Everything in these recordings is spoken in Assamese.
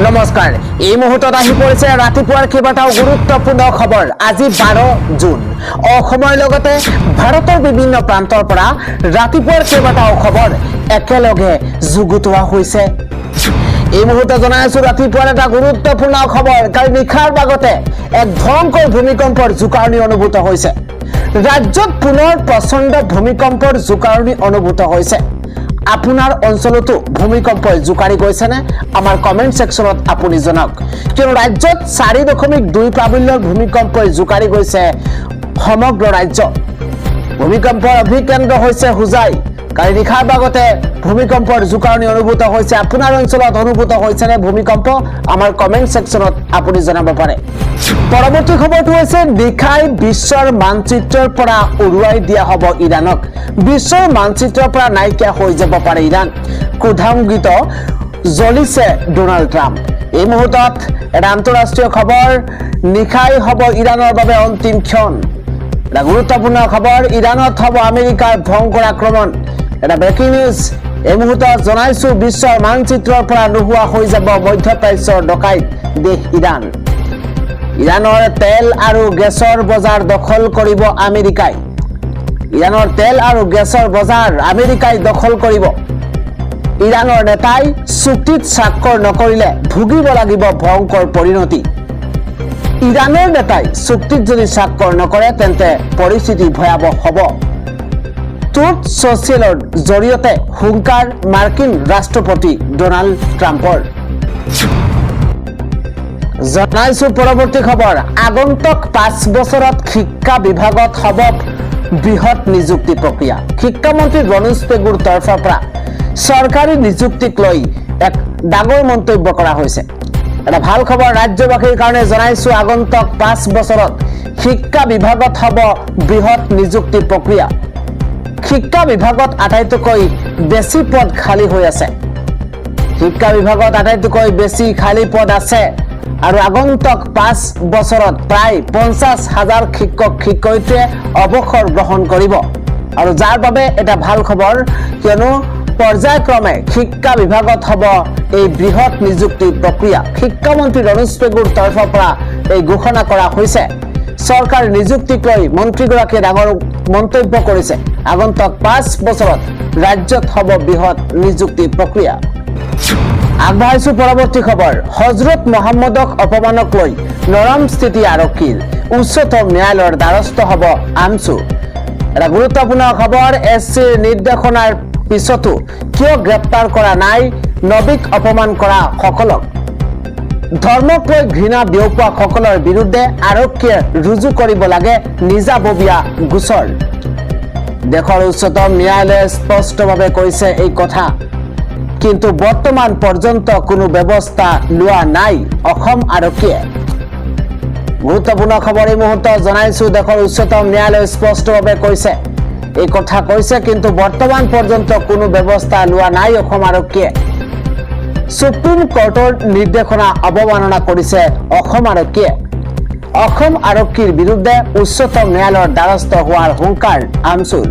নমস্কাৰ এই মুহূৰ্তত আহি পৰিছে ৰাতিপুৱাৰ কেইবাটাও গুৰুত্বপূৰ্ণ খবৰ আজি 12 জুন অসমৰ লগতে ভাৰতৰ বিভিন্ন প্ৰান্তৰ পৰা ৰাতিপুৱাৰ কেইবাটাও খবৰ একেলগে যুগুতোৱা হৈছে এই মুহূৰ্তে জনাইছো ৰাতিপুৱাৰ এটা গুৰুত্বপূৰ্ণ খবৰ কালি নিশাৰ ভাগতে এক ভয়ংকৰ ভূমিকম্পৰ জোকাৰণি অনুভূত হৈছে ৰাজ্যত পুনৰ প্ৰচণ্ড ভূমিকম্পৰ জোকাৰণি অনুভূত হৈছে আপোনাৰ অঞ্চলতো ভূমিকম্পই জোকাৰি গৈছে নে আমাৰ কমেন্ট সেকশনত আপুনি জনাওক কিয়নো ৰাজ্যত 4.2 প্ৰাবল্যৰ ভূমিকম্পই জোকাৰি গৈছে সমগ্ৰ ৰাজ্য ভূমিকম্পৰ অভিকেন্দ্ৰ হৈছে হুজাই কালি নিশাৰ ভাগতে ভূমিকম্পৰ জোকাৰণি অনুভূত হৈছে আপোনাৰ অঞ্চলত অনুভূত হৈছে নে ভূমিকম্প আমাৰ কমেন্ট সেকশনত আপুনি জনাব পাৰে পৰৱৰ্তী খবৰটো হৈছে নিশাই বিশ্বৰ মানচিত্ৰৰ পৰা উৰুৱাই দিয়া হ'ব ইৰাণক বিশ্বৰ মানচিত্ৰৰ পৰা নাইকিয়া হৈ যাব পাৰে ইৰাণ ক্ৰোধান্বিত জ্বলিছে ডোনাল্ড ট্ৰাম্প এই মুহূৰ্তত এটা আন্তঃৰাষ্ট্ৰীয় খবৰ নিশাই হ'ব ইৰাণৰ বাবে অন্তিম ক্ষণ এটা গুৰুত্বপূৰ্ণ খবৰ ইৰাণত হ'ব আমেৰিকাৰ ভয়ংকৰ আক্ৰমণ এটা ব্ৰেকিং নিউজ এই মুহূৰ্তত জনাইছো বিশ্বৰ মানচিত্ৰৰ পৰা নোহোৱা হৈ যাব মধ্যপ্ৰাচ্যৰ ডকাইত দেশ ইৰাণ ইৰাণৰ তেল আৰু গেছৰ বজাৰ দখল কৰিব আমেৰিকাই ইৰাণৰ তেল আৰু গেছৰ বজাৰ আমেৰিকাই দখল কৰিব ইৰাণৰ নেতাই চুক্তিত স্বাক্ষৰ নকৰিলে ভুগিব লাগিব ভয়ংকৰ পৰিণতি ইৰাণৰ নেতাই চুক্তিত যদি স্বাক্ষৰ নকৰে তেন্তে পৰিস্থিতি ভয়াৱহ হ'ব ট্ৰুথ ছ'চিয়েলৰ জৰিয়তে হুংকাৰ মাৰ্কিন ৰাষ্ট্ৰপতি ডোনাল্ড ট্ৰাম্পৰ জনাইছো পৰৱৰ্তী খবৰ আগন্তুক 5 বছৰত শিক্ষা বিভাগত হ'ব বৃহৎ নিযুক্তি প্ৰক্ৰিয়া শিক্ষামন্ত্ৰী ৰমেশ পেগুৰ তৰফৰ পৰা চৰকাৰী নিযুক্তিক লৈ এক ডাঙৰ মন্তব্য কৰা হৈছে এটা ভাল খবৰ ৰাজ্যবাসীৰ কাৰণে জনাইছো আগন্তুক 5 বছৰত শিক্ষা বিভাগত হ'ব বৃহৎ নিযুক্তি প্ৰক্ৰিয়া শিক্ষা বিভাগত আটাইতকৈ বেছি পদ খালী হৈ আছে শিক্ষা বিভাগত আটাইতকৈ বেছি খালী পদ আছে আৰু আগন্তুক 5 বছৰত প্ৰায় 50,000 শিক্ষক শিক্ষয়িত্ৰীয়ে অৱসৰ গ্ৰহণ কৰিব আৰু যাৰ বাবে এটা ভাল খবৰ কিয়নো পৰ্যায়ক্ৰমে শিক্ষা বিভাগত হ'ব এই বৃহৎ নিযুক্তি প্ৰক্ৰিয়া শিক্ষামন্ত্ৰী ৰমেশ পেগুৰ তৰফৰ পৰা এই ঘোষণা কৰা হৈছে চৰকাৰী নিযুক্তিক লৈ মন্ত্ৰীগৰাকীয়ে ডাঙৰ মন্তব্য কৰিছে আগন্তুক 5 বছৰত ৰাজ্যত হ'ব বৃহৎ নিযুক্তি প্ৰক্ৰিয়া আগবাঢ়িছো পৰৱৰ্তী খবৰ হজৰত মহম্মদক অপমানক লৈ নৰম স্থিতি আৰক্ষীৰ উচ্চতম ন্যায়ালয়ৰ দ্বাৰস্থ হ'ব আমছু এটা গুৰুত্বপূৰ্ণ খবৰ এছচিৰ নিৰ্দেশনাৰ পিছতো কিয় গ্ৰেপ্তাৰ কৰা নাই নবীক অপমান কৰা সকলক ধৰ্মক লৈ ঘৃণা বিয়পোৱা সকলৰ বিৰুদ্ধে আৰক্ষীয়ে ৰুজু কৰিব লাগে নিজাববীয়া গোচৰ দেশৰ উচ্চতম ন্যায়ালয়ে স্পষ্টভাৱে কৈছে এই কথা কিন্তু বৰ্তমান পৰ্যন্ত কোনো ব্যৱস্থা লোৱা নাই অসম আৰক্ষীয়ে গুৰুত্বপূৰ্ণ খবৰ এই মুহূৰ্তত জনাইছো দেশৰ উচ্চতম ন্যায়ালয়ে স্পষ্টভাৱে কৈছে এই কথা কৈছে কিন্তু বৰ্তমান পৰ্যন্ত কোনো ব্যৱস্থা লোৱা নাই অসম আৰক্ষীয়ে সুপ্ৰিম কোৰ্টৰ নিৰ্দেশনা অৱমাননা কৰিছে অসম আৰক্ষীয়ে অসম আৰক্ষীৰ বিৰুদ্ধে উচ্চতম ন্যায়ালয়ৰ দ্বাৰস্থ হোৱাৰ হুংকাৰ আমছুৰ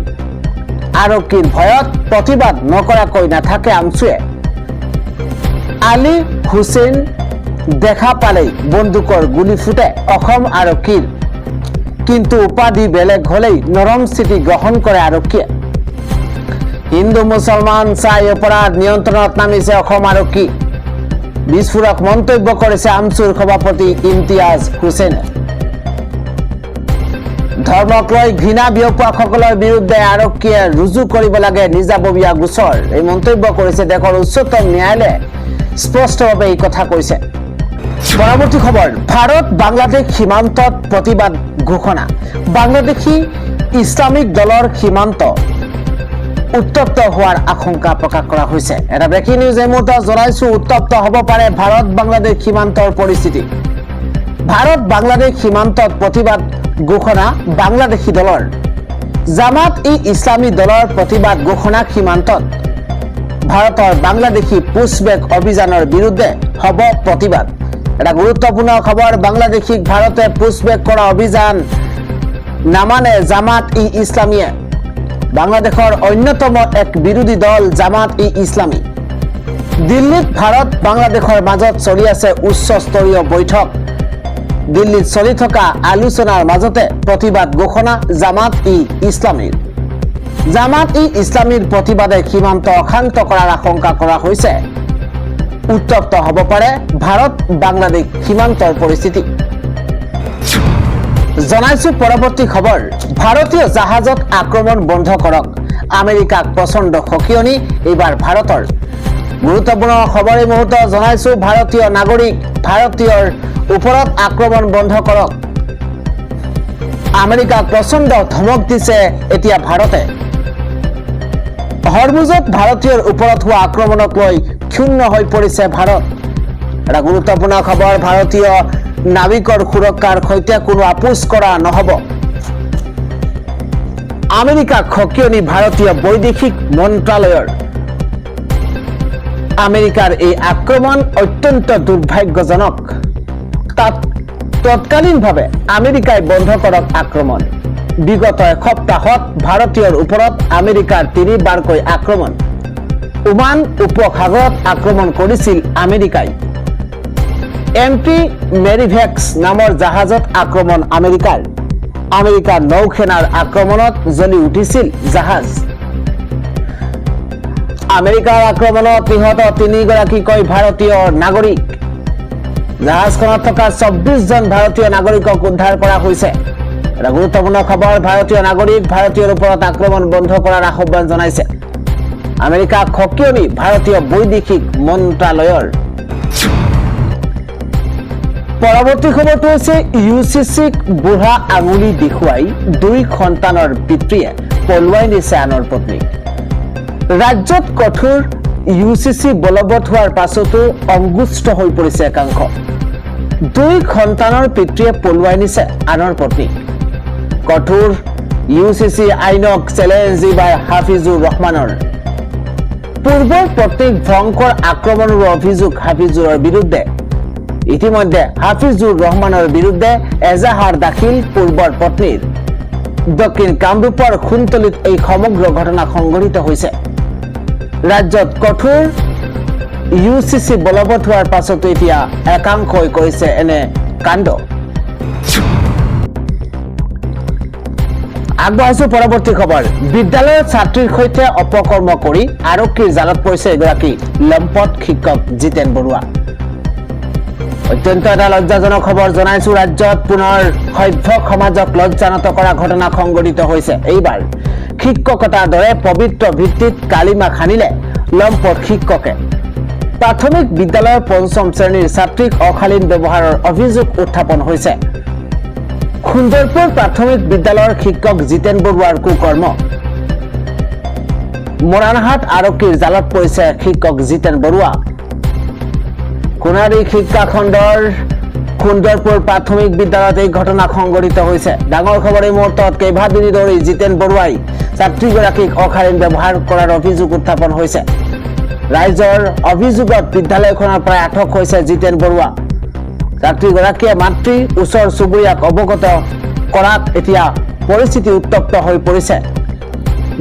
আৰক্ষীৰ ভয়ত প্ৰতিবাদ নকৰাকৈ নাথাকে আমছুৱে আলী হুছেইন দেখা পালেই বন্দুকৰ গুলি ফুটে অসম আৰক্ষীৰ কিন্তু উপাধি বেলেগ হলেই নৰম স্থিতি গ্ৰহণ কৰে আৰক্ষীয়ে হিন্দু মুছলমান চাই অপৰাধ নিয়ন্ত্ৰণত নামিছে অসম আৰক্ষী বিস্ফোৰক মন্তব্য কৰিছে আমছুৰ সভাপতি ইমতিয়াজ হুছেইনে ধৰ্মক লৈ ঘৃণা বিয়পোৱা সকলৰ বিৰুদ্ধে আৰক্ষীয়ে ৰুজু কৰিব লাগে নিজাববীয়া গোচৰ এই মন্তব্য কৰিছে দেশৰ উচ্চতম ন্যায়ালয়ে স্পষ্টভাৱে এই কথা কৈছে পৰৱৰ্তী খবৰ ভাৰত বাংলাদেশ সীমান্তত প্ৰতিবাদ ঘোষণা বাংলাদেশী ইছলামিক দলৰ সীমান্ত উত্তপ্ত হোৱাৰ আশংকা প্ৰকাশ কৰা হৈছে এটা ব্ৰেকিং নিউজ এই মুহূৰ্তত জনাইছো উত্তপ্ত হ'ব পাৰে ভাৰত বাংলাদেশ সীমান্তৰ পৰিস্থিতি ভাৰত বাংলাদেশ সীমান্তত প্ৰতিবাদ ঘোষণা বাংলাদেশী দলৰ জামাত ই ইছলামী দলৰ প্ৰতিবাদ ঘোষণা সীমান্তত ভাৰতৰ বাংলাদেশী পুছবেক অভিযানৰ বিৰুদ্ধে হ'ব প্ৰতিবাদ এটা গুৰুত্বপূৰ্ণ খবৰ বাংলাদেশীক ভাৰতে পুছবেক কৰা অভিযান নামানে জামাত ই ইছলামীয়ে বাংলাদেশৰ অন্যতম এক বিৰোধী দল জামাত ই ইছলামী দিল্লীত ভাৰত বাংলাদেশৰ মাজত চলি আছে উচ্চস্তৰীয় বৈঠক। দিল্লীত চলি থকা আলোচনাৰ মাজতে প্ৰতিবাদ ঘোষণা জামাত-ই-ইছলামীৰ। জামাত-ই-ইছলামীৰ প্ৰতিবাদে সীমান্ত অশান্ত কৰাৰ আশংকা কৰা হৈছে। উত্তপ্ত হ'ব পাৰে ভাৰত বাংলাদেশ সীমান্তৰ পৰিস্থিতি। জনাইছো পৰৱৰ্তী খবৰ। ভাৰতীয় জাহাজত আক্ৰমণ বন্ধ কৰক, আমেৰিকাক প্ৰচণ্ড সকিয়নি এইবাৰ ভাৰতৰ। গুৰুত্বপূৰ্ণ খবৰ এই মুহূৰ্তত জনাইছো। ভাৰতীয়ৰ ওপৰত আক্ৰমণ বন্ধ কৰক, আমেৰিকাক প্ৰচণ্ড ধমক দিছে এতিয়া ভাৰতে। হৰমুজত ভাৰতীয়ৰ ওপৰত হোৱা আক্ৰমণক লৈ ক্ষুণ্ণ হৈ পৰিছে ভাৰত। এটা গুৰুত্বপূৰ্ণ খবৰ। ভাৰতীয় নাবিকৰ সুৰক্ষাৰ সৈতে কোনো আপোচ কৰা নহ'ব। আমেৰিকাক সকিয়নি ভাৰতীয় বৈদেশিক মন্ত্ৰালয়ৰ। আমেৰিকাৰ এই আক্ৰমণ অত্যন্ত দুৰ্ভাগ্যজনক। তৎকালীনভাৱে আমেৰিকাই বন্ধ কৰক আক্ৰমণ। বিগত এসপ্তাহত ভাৰতীয়ৰ ওপৰত আমেৰিকাৰ তিনিবাৰকৈ আক্ৰমণ। ওমান উপসাগৰত আক্ৰমণ কৰিছিল আমেৰিকাই। MT মেৰিভেক্স নামৰ জাহাজত আক্ৰমণ আমেৰিকাৰ। আমেৰিকাৰ নৌসেনাৰ আক্ৰমণত জ্বলি উঠিছিল জাহাজ। আমেৰিকাৰ আক্ৰমণত নিহত 3গৰাকীকৈ ভাৰতীয় নাগৰিক। জাহাজখনত থকা 24জন ভাৰতীয় নাগৰিকক উদ্ধাৰ কৰা হৈছে। এটা গুৰুত্বপূৰ্ণ খবৰ। ভাৰতীয় নাগৰিক ভাৰতীয়ৰ ওপৰত আক্ৰমণ বন্ধ কৰাৰ আহ্বান জনাইছে আমেৰিকাক সকিয়নি ভাৰতীয় বৈদেশিক মন্ত্ৰালয়ৰ। পৰৱৰ্তী খবৰটো হৈছে UCCক বুঢ়া আঙুলি দেখুৱাই 2 সন্তানৰ পিতৃয়ে পলুৱাই নিছে আনৰ পত্নীক। ৰাজ্যত কঠোৰ UCC বলবৎ হোৱাৰ পাছতো অংগুষ্ট হৈ পৰিছে একাংশ। 2 সন্তানৰ পিতৃয়ে পলুৱাই নিছে আনৰ পত্নীক। কঠোৰ UCC আইনক চেলেঞ্জ এইবাৰ হাফিজুৰ ৰহমানৰ। পূৰ্বৰ পত্নীক ভয়ংকৰ আক্ৰমণৰ অভিযোগ হাফিজুৰৰ বিৰুদ্ধে। ইতিমধ্যে হাফিজুৰ ৰহমানৰ বিৰুদ্ধে এজাহাৰ দাখিল পূৰ্বৰ পত্নীৰ। দক্ষিণ কামৰূপৰ খুনতলিত এই সমগ্ৰ ঘটনা সংঘটিত হৈছে। ৰাজ্যত কঠোৰ UCC বলবৎ হোৱাৰ পাছতো এতিয়া একাংশই কৰিছে এনে কাণ্ড। আগবঢ়াইছো পৰৱৰ্তী খবৰ। বিদ্যালয়ৰ ছাত্ৰীৰ সৈতে অপকৰ্ম কৰি আৰক্ষীৰ জালত পৰিছে এগৰাকী লম্পট শিক্ষক জিতেন বৰুৱা। অত্যন্ত এটা লজ্জাজনক খবৰ জনাইছো। ৰাজ্যত পুনৰ সভ্য সমাজক লজ্জানত কৰা ঘটনা সংঘটিত হৈছে। এইবাৰ শিক্ষকতাৰ দৰে পবিত্ৰ ভিত্তিত কালিমা খানিলে লম্পট শিক্ষকে। প্ৰাথমিক বিদ্যালয়ৰ 5ম শ্ৰেণীৰ ছাত্ৰীক অশালীন ব্যৱহাৰৰ অভিযোগ উত্থাপন হৈছে। সুন্দৰপুৰ প্ৰাথমিক বিদ্যালয়ৰ শিক্ষক জিতেন বৰুৱাৰ কুকৰ্ম। মৰাণহাট আৰক্ষীৰ জালত পৰিছে শিক্ষক জিতেন বৰুৱা। সোণাৰী শিক্ষা খণ্ডৰ সুন্দৰপুৰ প্ৰাথমিক বিদ্যালয়ত এই ঘটনা সংঘটিত হৈছে। ডাঙৰ খবৰ এই মুহূৰ্তত। কেইবাদিন ধৰি জিতেন বৰুৱাই ছাত্ৰীগৰাকীক অশালীন ব্যৱহাৰ কৰাৰ অভিযোগ উত্থাপন হৈছে। ৰাইজৰ অভিযোগত বিদ্যালয়খনৰ পৰা আটক হৈছে জিতেন বৰুৱা। ছাত্ৰীগৰাকীয়ে মাতৃ ওচৰ চুবুৰীয়াক অৱগত কৰাত এতিয়া পৰিস্থিতি উত্তপ্ত হৈ পৰিছে।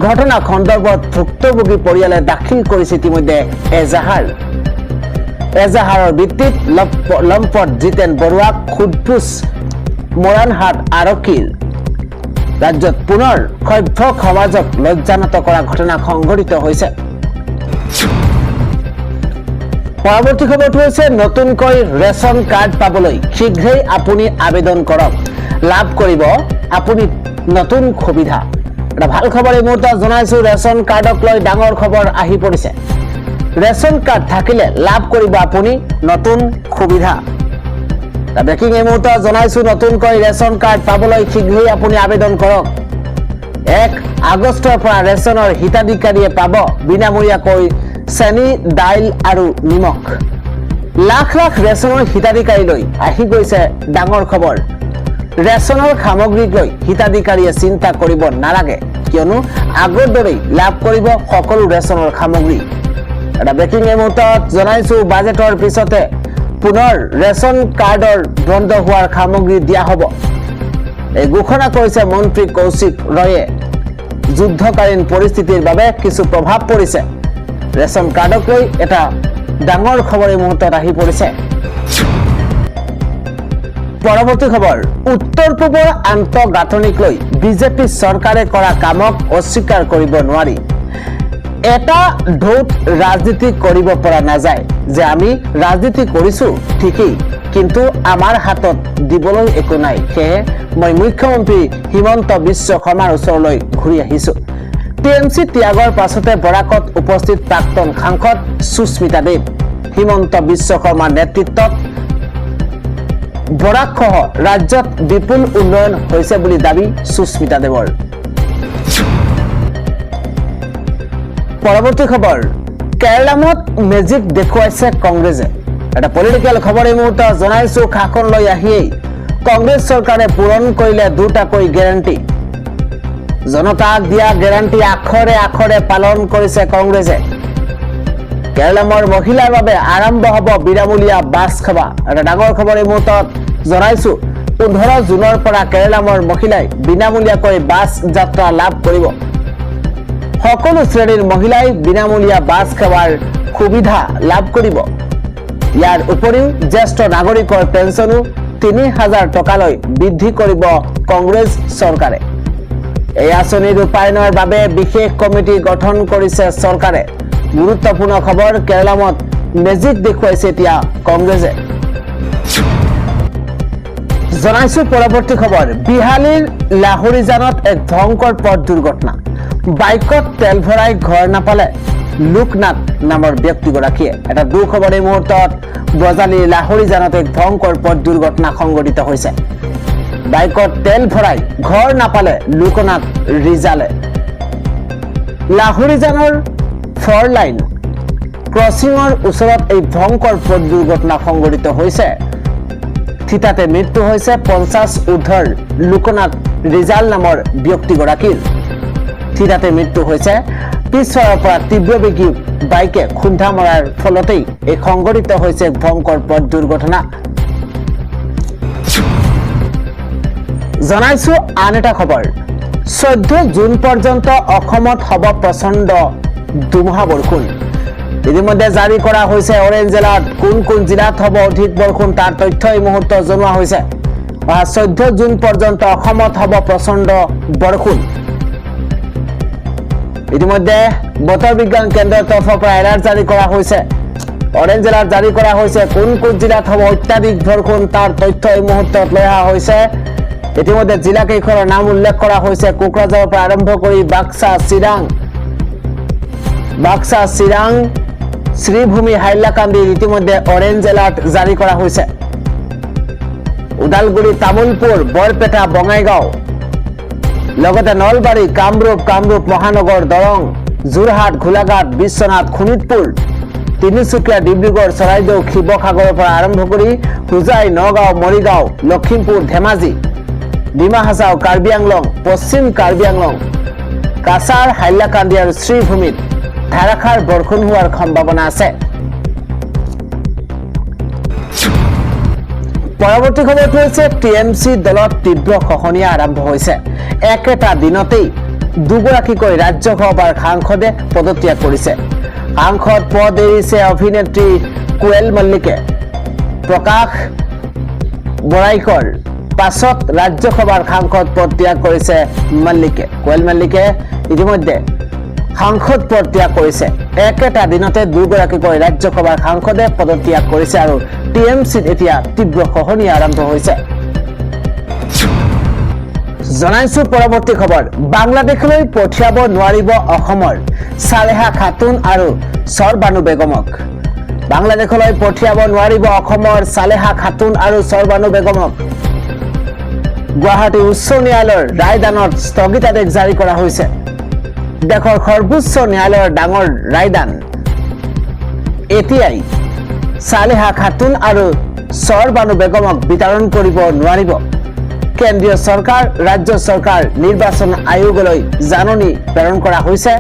ঘটনা সন্দৰ্ভত ভুক্তভোগী পৰিয়ালে দাখিল কৰিছে ইতিমধ্যে এজাহাৰ। এজাহাৰৰ ভিত্তিত লম্পট জিতেন বৰুৱাক সোধপোছ মৰাণহাট আৰক্ষীৰ। ৰাজ্যত পুনৰ সভ্য সমাজক লজ্জানত কৰা ঘটনা সংঘটিত হৈছে। পৰৱৰ্তী খবৰটো হৈছে নতুনকৈ ৰেচন কাৰ্ড পাবলৈ শীঘ্ৰেই আপুনি আবেদন কৰক, লাভ কৰিব আপুনি নতুন সুবিধা। এটা ভাল খবৰ এই মুহূৰ্তত জনাইছো। ৰেচন কাৰ্ডক লৈ ডাঙৰ খবৰ আহি পৰিছে। ৰেচন কাৰ্ড থাকিলে লাভ কৰিব আপুনি নতুন সুবিধা। ব্ৰেকিং এই মুহূৰ্তত জনাইছো। নতুনকৈ ৰেচন কাৰ্ড পাবলৈ শীঘ্ৰেই আপুনি আবেদন কৰক। 1 আগষ্টৰ পৰা ৰেচনৰ হিতাধিকাৰীয়ে পাব বিনামূলীয়াকৈ চেনি, দাইল আৰু নিমখ। লাখ লাখ ৰেচনৰ হিতাধিকাৰীলৈ আহি গৈছে ডাঙৰ খবৰ। ৰেচনৰ সামগ্ৰীক লৈ হিতাধিকাৰীয়ে চিন্তা কৰিব নালাগে, কিয়নো আগৰ দৰেই লাভ কৰিব সকলো ৰেচনৰ সামগ্ৰী। এটা ব্ৰেকিং এই মুহূৰ্তত জনাইছো। বাজেটৰ পিছতে পুনৰ ৰেচন কাৰ্ডৰ বন্ধ হোৱাৰ সামগ্ৰী দিয়া হ'ব। এই ঘোষণা কৰিছে মন্ত্ৰী কৌশিক ৰয়ে। যুদ্ধকালীন পৰিস্থিতিৰ বাবে কিছু প্ৰভাৱ পৰিছে। ৰেচন কাৰ্ডক লৈ এটা ডাঙৰ খবৰ এই মুহূৰ্তত আহি পৰিছে। পৰৱৰ্তী খবৰ, উত্তৰ পূবৰ আন্তঃগাঁথনিক লৈ বিজেপি চৰকাৰে কৰা কামক অস্বীকাৰ কৰিব নোৱাৰি। এটা ঢৌত ৰাজনীতি কৰিব পৰা নাযায় যে আমি ৰাজনীতি কৰিছো ঠিকেই, কিন্তু আমাৰ হাতত দিবলৈ একো নাই। সেয়ে মই মুখ্যমন্ত্ৰী হিমন্ত বিশ্ব শৰ্মাৰ ওচৰলৈ ঘূৰি আহিছো। টিএমচি ত্যাগৰ পাছতে বৰাকত উপস্থিত প্ৰাক্তন সাংসদ সুস্মিতা দেৱ। হিমন্ত বিশ্ব শৰ্মাৰ নেতৃত্বত বৰাকসহ ৰাজ্যত বিপুল উন্নয়ন হৈছে বুলি দাবী সুস্মিতা দেৱৰ। পৰৱৰ্তী খবৰ, কেৰালামত মেজিক দেখুৱাইছে কংগ্ৰেছে। এটা পলিটিকেল খবৰ এই মুহূৰ্তত জনাইছো। শাসন লৈ আহিয়েই কংগ্ৰেছ চৰকাৰে পূৰণ কৰিলে দুটাকৈ গেৰাণ্টি। জনতাক দিয়া গেৰাণ্টি আখৰে আখৰে পালন কৰিছে কংগ্ৰেছে। কেৰালামৰ মহিলাৰ বাবে আৰম্ভ হ'ব বিনামূলীয়া বাছ সেৱা। এটা ডাঙৰ খবৰ এই মুহূৰ্তত জনাইছো। 15 জুনৰ পৰা কেৰালামৰ মহিলাই বিনামূলীয়াকৈ বাছ যাত্ৰা লাভ কৰিব। সকলো শ্ৰেণীৰ মহিলাই বিনামূলীয়া বাছ সেৱাৰ সুবিধা লাভ কৰিব। ইয়াৰ উপৰিও জ্যেষ্ঠ নাগৰিকৰ পেঞ্চনো 3000 টকালৈ বৃদ্ধি কৰিব কংগ্ৰেছ চৰকাৰে। এই আঁচনি ৰূপায়ণৰ বাবে বিশেষ কমিটি গঠন কৰিছে চৰকাৰে। গুৰুত্বপূৰ্ণ খবৰ, কেৰালামত মেজিক দেখুৱাইছে এতিয়া কংগ্ৰেছে। জনাইছো পৰৱৰ্তী খবৰ, বিহালীৰ লাহৰিজানত এক ভয়ংকৰ পথ দুৰ্ঘটনা। বাইকত তেল ভৰাই ঘৰ নাপালে লোকনাথ নামৰ ব্যক্তিগৰাকীয়ে। এটা দুখবৰ এই মুহূৰ্তত বজালীৰ লাহৰিজানত এক ভয়ংকৰ পথ দুৰ্ঘটনা সংঘটিত হৈছে। বাইকত তেল ভৰাই ঘৰ নাপালে লোকনাথ ৰিজালে। লাহৰিজানৰ 4 লাইন ক্ৰছিঙৰ ওচৰত এই ভয়ংকৰ পথ দুৰ্ঘটনা সংঘটিত হৈছে। থিতাতে মৃত্যু হৈছে 50 ঊৰ্ধৰ লোকনাথ ৰিজাল নামৰ ব্যক্তিগৰাকীৰ। থিতাতে মৃত্যু হৈছে। পিছফালৰ পৰা তীব্ৰবেগী বাইকে খুন্দা মৰাৰ ফলতেই এই সংঘটিত হৈছে ভয়ংকৰ পথ দুৰ্ঘটনা। জনাইছো আন এটা খবৰ, 14 জুন পৰ্যন্ত অসমত হ'ব প্ৰচণ্ড ধুমুহা বৰষুণ। ইতিমধ্যে জাৰি কৰা হৈছে অৰেঞ্জ এলাৰ্ট। কোন কোন জিলাত হ'ব অধিক বৰষুণ তাৰ তথ্য এই মুহূৰ্তত জনোৱা হৈছে। 14 জুন পৰ্যন্ত অসমত হ'ব প্ৰচণ্ড বৰষুণ। ইতিমধ্যে বতৰ বিজ্ঞান কেন্দ্ৰৰ তৰফৰ পৰা এলাৰ্ট জাৰি কৰা হৈছে। অৰেঞ্জ এলাৰ্ট জাৰি কৰা হৈছে। কোন কোন জিলাত হ'ব অত্যাধিক বৰষুণ তাৰ তথ্য এই মুহূৰ্তত লৈ অহা হৈছে। ইতিমধ্যে জিলাকেইখনৰ নাম উল্লেখ কৰা হৈছে। কোকৰাঝাৰৰ পৰা আৰম্ভ কৰি বাক্সা, চিৰাং, শ্ৰীভূমি, হাইলাকান্দিত ইতিমধ্যে অৰেঞ্জ এলাৰ্ট জাৰি কৰা হৈছে। ওদালগুৰি, তামুলপুৰ, বৰপেটা, বঙাইগাঁও, লগতে নলবাৰী, কামৰূপ মহানগৰ, দৰং, যোৰহাট, গোলাঘাট, বিশ্বনাথ, শোণিতপুৰ, তিনিচুকীয়া, ডিব্ৰুগড়, চৰাইদেউ, শিৱসাগৰৰ পৰা আৰম্ভ কৰি হোজাই, নগাঁও, মৰিগাঁও, লখিমপুৰ, ধেমাজি, ডিমা হাছাও, কাৰ্বি আংলং, পশ্চিম কাৰ্বি আংলং, কাছাৰ, হাইলাকান্দি আৰু শ্ৰীভূমিত ধাৰাসাৰ বৰষুণ হোৱাৰ সম্ভাৱনা আছে। পৰৱৰ্তী খবৰটো হৈছে টিএমচি দলত তীব্ৰ খহনীয়া আৰম্ভ হৈছে। একেটা দিনতেই দুগৰাকীকৈ ৰাজ্যসভাৰ সাংসদে পদত্যাগ কৰিছে। সাংসদ পদ এৰিছে অভিনেত্ৰী কোয়েল মল্লিকে। প্ৰকাশ বৰাইকৰ পাছত ৰাজ্যসভাৰ সাংসদ পদ ত্যাগ কৰিছে মল্লিকে। কোয়েল মল্লিকে ইতিমধ্যে সাংসদ পদ ত্যাগ কৰিছে। একেটা দিনতে দুগৰাকীকৈ ৰাজ্যসভাৰ সাংসদে পদত্যাগ কৰিছে আৰু টিএমচিত এতিয়া তীব্ৰ খহনীয়া আৰম্ভ হৈছে। জনাইছো পৰৱৰ্তী খবৰ, বাংলাদেশলৈ পঠিয়াব নোৱাৰিব অসমৰ সালেহা খাতুন আৰু সৰবানু বেগমক। বাংলাদেশলৈ পঠিয়াব নোৱাৰিব অসমৰ সালেহা খাতুন আৰু সৰবানু বেগমক। গুৱাহাটী উচ্চ ন্যায়ালয়ৰ ৰায়দানত স্থগিতাদেশ জাৰি কৰা হৈছে। দেশৰ সৰ্বোচ্চ ন্যায়ালয়ৰ ডাঙৰ ৰায়দান এতিয়াই সালেহা খাতুন আৰু সৰবানু বেগমক বিতৰণ কৰিব নোৱাৰিব। কেন্দ্ৰীয় চৰকাৰ, ৰাজ্য চৰকাৰ, নিৰ্বাচন আয়োগলৈ জাননী প্ৰেৰণ কৰা হৈছে।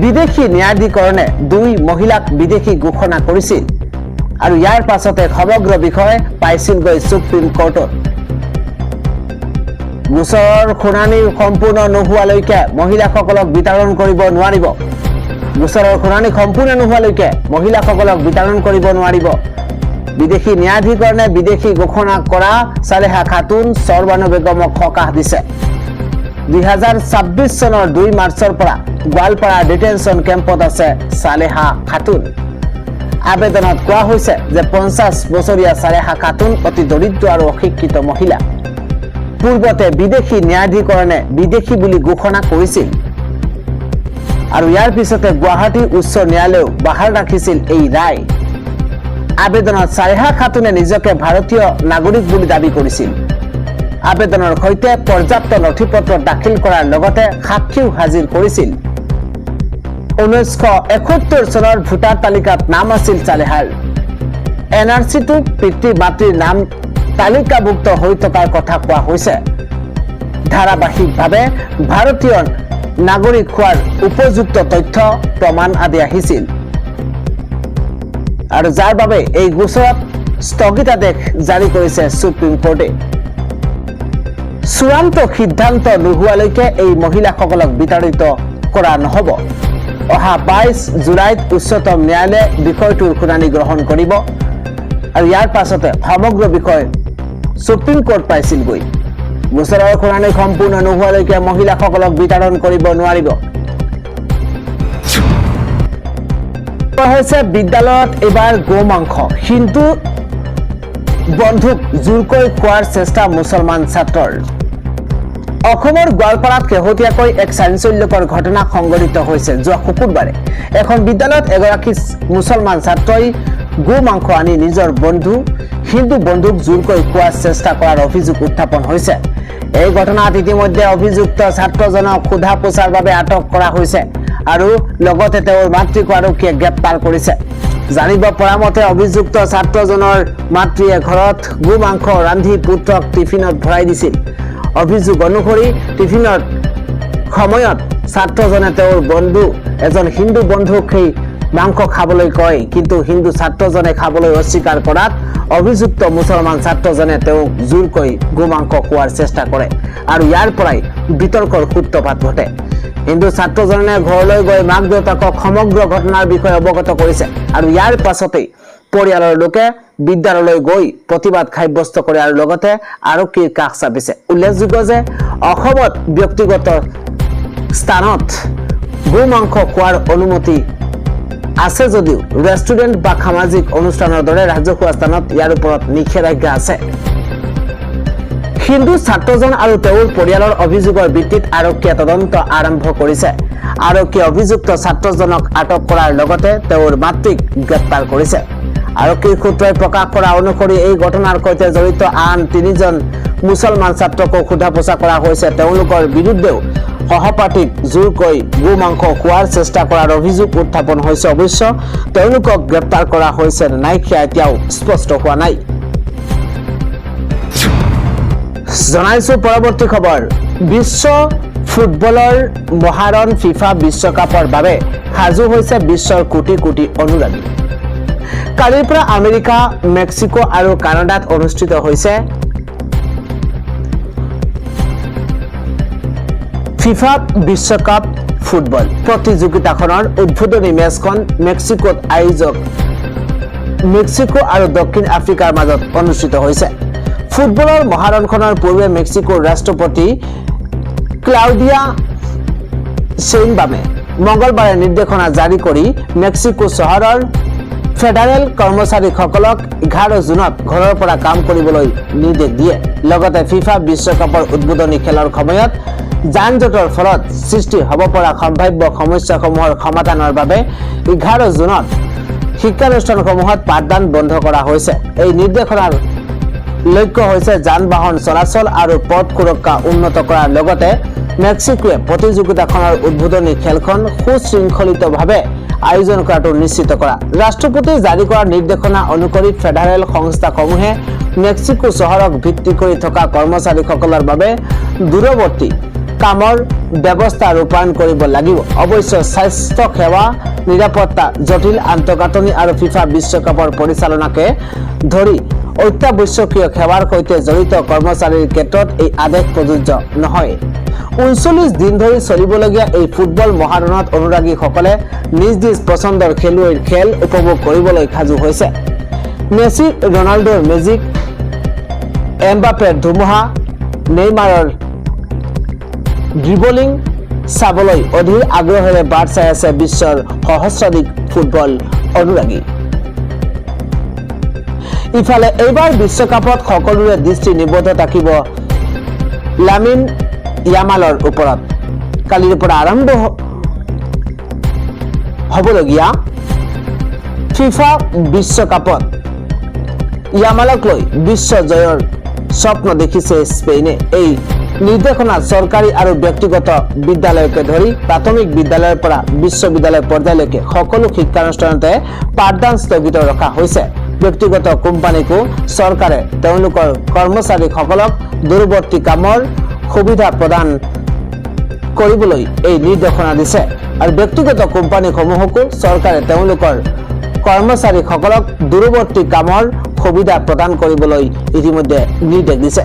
বিদেশী ন্যায়াধিকৰণে 2 মহিলাক বিদেশী ঘোষণা কৰিছিল আৰু ইয়াৰ পাছতে সমগ্ৰ বিষয় পাইছিলগৈ সুপ্ৰিম কোৰ্টত। গোচৰৰ শুনানি সম্পূৰ্ণ নোহোৱালৈকে মহিলাসকলক বিতৰণ কৰিব নোৱাৰিব। গোচৰৰ শুনানি সম্পূৰ্ণ নোহোৱালৈকে মহিলাসকলক বিতৰণ কৰিব নোৱাৰিব। বিদেশী ন্যায়াধিকৰণে বিদেশী ঘোষণা কৰা সালেহা খাতুন চৰবানু বেগমক সকাহ দিছে। 2026 চনৰ 2 মাৰ্চৰ পৰা গোৱালপাৰা ডিটেনশ্যন কেম্পত আছে সালেহা খাতুন। আবেদনত কোৱা হৈছে যে 50 বছৰীয়া সালেহা খাতুন অতি দৰিদ্ৰ আৰু অশিক্ষিত মহিলা। পূৰ্বতে বিদেশী ন্যায়াধিকৰণে বিদেশী বুলি ঘোষণা কৰিছিল আৰু ইয়াৰ পিছতে গুৱাহাটী উচ্চ ন্যায়ালয়েও বাহাৰ ৰাখিছিল এই ৰায়। আবেদনত সালেহা খাতুনে নিজকে ভাৰতীয় নাগৰিক বুলি দাবী কৰিছিল। আবেদনৰ সৈতে পৰ্যাপ্ত নথিপত্ৰ দাখিল কৰাৰ লগতে সাক্ষীও হাজিৰ কৰিছিল। 1971 চনৰ ভোটাৰ তালিকাত নাম আছিল সালেহাৰ। NRC-টো পিতৃ মাতৃৰ নাম তালিকাভুক্ত হৈ থকাৰ কথা কোৱা হৈছে। ধাৰাবাহিকভাৱে ভাৰতীয় নাগৰিক হোৱাৰ উপযুক্ত তথ্য প্ৰমাণ আদি আহিছিল আৰু যাৰ বাবে এই গোচৰত স্থগিতাদেশ জাৰি কৰিছে সুপ্ৰিম কোৰ্টে। চূড়ান্ত সিদ্ধান্ত নোহোৱালৈকে এই মহিলাসকলক বিতাড়িত কৰা নহ'ব। অহা 22 জুলাইত উচ্চতম ন্যায়ালয়ে বিষয়টোৰ শুনানি গ্ৰহণ কৰিব আৰু ইয়াৰ পাছতে সমগ্ৰ বিষয় সুপ্ৰিম কোৰ্ট পাইছিলগৈ। গোচৰৰ শুনানি সম্পূৰ্ণ নোহোৱালৈকে মহিলাসকলক বিতৰণ কৰিব নোৱাৰিব। হৈছে বিদ্যালয়ত এবাৰ গো মাংস, হিন্দু বন্ধুক জোৰকৈ খোৱাৰ চেষ্টা মুছলমান ছাত্ৰৰ। অসমৰ গোৱালপাৰাত শেহতীয়াকৈ এক চাঞ্চল্যকৰ ঘটনা সংঘটিত হৈছে। যোৱা শুকুৰবাৰে এখন বিদ্যালয়ত এগৰাকী মুছলমান ছাত্ৰই গো মাংস আনি নিজৰ বন্ধু হিন্দু বন্ধুক জোৰকৈ খোৱাৰ চেষ্টা কৰাৰ অভিযোগ উত্থাপন হৈছে। এই ঘটনাত ইতিমধ্যে অভিযুক্ত ছাত্ৰজনক সোধা পোছাৰ বাবে আটক কৰা হৈছে আৰু লগতে তেওঁৰ মাতৃক আৰক্ষীয়ে গ্ৰেপ্তাৰ কৰিছে। জানিব পৰা মতে অভিযুক্ত ছাত্ৰজনৰ মাতৃয়ে ঘৰত গো মাংস ৰান্ধি পুত্ৰক টিফিনত ভৰাই দিছিল। অভিযোগ অনুসৰি টিফিনৰ সময়ত ছাত্ৰজনে তেওঁৰ বন্ধু এজন হিন্দু বন্ধুক সেই মাংস খাবলৈ কয়, কিন্তু হিন্দু ছাত্ৰজনে খাবলৈ অস্বীকাৰ কৰাত অভিযুক্ত মুছলমান ছাত্ৰজনে তেওঁক জোৰকৈ গো মাংস খোৱাৰ চেষ্টা কৰে আৰু ইয়াৰ পৰাই বিতৰ্কৰ সূত্ৰপাত ঘটে। হিন্দু ছাত্ৰজনে ঘৰলৈ গৈ মাক দেউতাকক সমগ্ৰ ঘটনাৰ বিষয়ে অৱগত কৰিছে আৰু ইয়াৰ পাছতেই পৰিয়ালৰ লোকে বিদ্যালয়লৈ গৈ প্ৰতিবাদ সাব্যস্ত কৰে আৰু লগতে আৰক্ষীৰ কাষ চাপিছে। উল্লেখযোগ্য যে অসমত ব্যক্তিগত স্থানত গো মাংস খোৱাৰ অনুমতি আছে যদিও ৰেষ্টুৰেণ্ট বা সামাজিক অনুষ্ঠানৰ দৰে ৰাজহুৱা স্থানত ইয়াৰ ওপৰত নিষেধাজ্ঞা আছে। হিন্দু ছাত্ৰজন আৰু তেওঁৰ পৰিয়ালৰ অভিযোগৰ ভিত্তিত আৰক্ষীয়ে তদন্ত আৰম্ভ কৰিছে। আৰক্ষীয়ে অভিযুক্ত ছাত্ৰজনক আটক কৰাৰ লগতে তেওঁৰ মাতৃক গ্ৰেপ্তাৰ কৰিছে। আৰক্ষীৰ সূত্ৰই প্ৰকাশ কৰা অনুসৰি এই ঘটনাৰ সৈতে জড়িত আন 3জন মুছলমান ছাত্ৰকো সোধা পোছা কৰা হৈছে। তেওঁলোকৰ বিৰুদ্ধেও সহপাঠীক জোৰকৈ গো মাংস খোৱাৰ চেষ্টা কৰাৰ অভিযোগ উত্থাপন হৈছে। অৱশ্য তেওঁলোকক গ্ৰেপ্তাৰ কৰা হৈছে নে নাই সেয়া এতিয়াও স্পষ্ট হোৱা নাই। জনাইছো পৰৱৰ্তী খবৰ। বিশ্ব ফুটবলৰ মহাৰণ ফিফা বিশ্বকাপৰ বাবে সাজু হৈছে বিশ্বৰ কোটি কোটি অনুৰাগী। কালিৰ পৰা আমেৰিকা, মেক্সিকো আৰু কানাডাত অনুষ্ঠিত হৈছে ফিফা বিশ্বকাপ ফুটবল প্ৰতিযোগিতাখনৰ উদ্বোধনী মেচখন মেক্সিকোত আয়োজক মেক্সিকো আৰু দক্ষিণ আফ্ৰিকাৰ মাজত অনুষ্ঠিত হৈছে। ফুটবলৰ মহাৰণখনৰ পূৰ্বে মেক্সিকোৰ ৰাষ্ট্ৰপতি ক্লাউডিয়া শ্বেইনবামে মঙলবাৰে নিৰ্দেশনা জাৰি কৰি মেক্সিকো চহৰৰ ফেডাৰেল কৰ্মচাৰীসকলক 11 জুনত ঘৰৰ পৰা কাম কৰিবলৈ নিৰ্দেশ দিয়ে। লগতে ফিফা বিশ্বকাপৰ উদ্বোধনী খেলৰ সময়ত যান-জঁটৰ ফলত সৃষ্টি হ'ব পৰা সম্ভাৱ্য সমস্যাসমূহৰ সমাধানৰ বাবে 11 জুনত শিক্ষানুষ্ঠানসমূহত পাঠদান বন্ধ কৰা হৈছে। এই নিৰ্দেশনাৰ লক্ষ্য হৈছে যান-বাহন চলাচল আৰু পথ সুৰক্ষা উন্নত কৰাৰ লগতে মেক্সিকোৱে প্ৰতিযোগিতাখনৰ উদ্বোধনী খেলখন সুশৃংখলিতভাৱে আয়োজন কৰাটো নিশ্চিত কৰা। ৰাষ্ট্ৰপতিয়ে জাৰি কৰা নিৰ্দেশনা অনুসৰি ফেডাৰেল সংস্থাসমূহে মেক্সিকো চহৰক ভিত্তি কৰি থকা কৰ্মচাৰীসকলৰ বাবে দূৰৱৰ্তী কামৰ ব্যৱস্থা ৰূপায়ণ কৰিব লাগিব। অৱশ্যে স্বাস্থ্য সেৱা, নিৰাপত্তা, জটিল আন্তঃগাঁথনি আৰু ফিফা বিশ্বকাপৰ পৰিচালনাকে ধৰি অত্যাৱশ্যকীয় সেৱাৰ সৈতে জড়িত কৰ্মচাৰীৰ ক্ষেত্ৰত এই আদেশ প্ৰযোজ্য নহয়। 39 দিন ধৰি চলিবলগীয়া এই ফুটবল মহাৰণত অনুৰাগীসকলে নিজ নিজ পছন্দৰ খেলুৱৈৰ খেল উপভোগ কৰিবলৈ সাজু হৈছে। মেছি ৰনাল্ডোৰ মেজিক, এমবাপেৰ ধুমুহা, নেইমাৰৰ ড্ৰিবলিং চাবলৈ অধীৰ আগ্ৰহেৰে বাট চাই আছে বিশ্বৰ সহস্ৰাধিক ফুটবল অনুৰাগী। ইফালে এইবাৰ বিশ্বকাপত সকলোৰে দৃষ্টি নিবদ্ধ থাকিব লামিন ইয়ামালৰ ওপৰত। কালিৰ পৰা আৰম্ভ হ'বলগীয়া ফিফা বিশ্বকাপত ইয়ামালক লৈ বিশ্ব জয়ৰ স্বপ্ন দেখিছে স্পেইনে। এই নিৰ্দেশনা চৰকাৰী আৰু ব্যক্তিগত বিদ্যালয়কে ধৰি প্ৰাথমিক বিদ্যালয়ৰ পৰা বিশ্ববিদ্যালয় পৰ্যায়লৈকে সকলো শিক্ষানুষ্ঠানতে পাঠদান স্থগিত ৰখা হৈছে। ব্যক্তিগত কোম্পানীকো চৰকাৰে তেওঁলোকৰ কৰ্মচাৰীসকলক দূৰৱৰ্তী কামৰ সুবিধা প্ৰদান কৰিবলৈ এই নিৰ্দেশনা দিছে আৰু ব্যক্তিগত কোম্পানীসমূহকো চৰকাৰে তেওঁলোকৰ কৰ্মচাৰীসকলক দূৰৱৰ্তী কামৰ সুবিধা প্ৰদান কৰিবলৈ ইতিমধ্যে নিৰ্দেশ দিছে।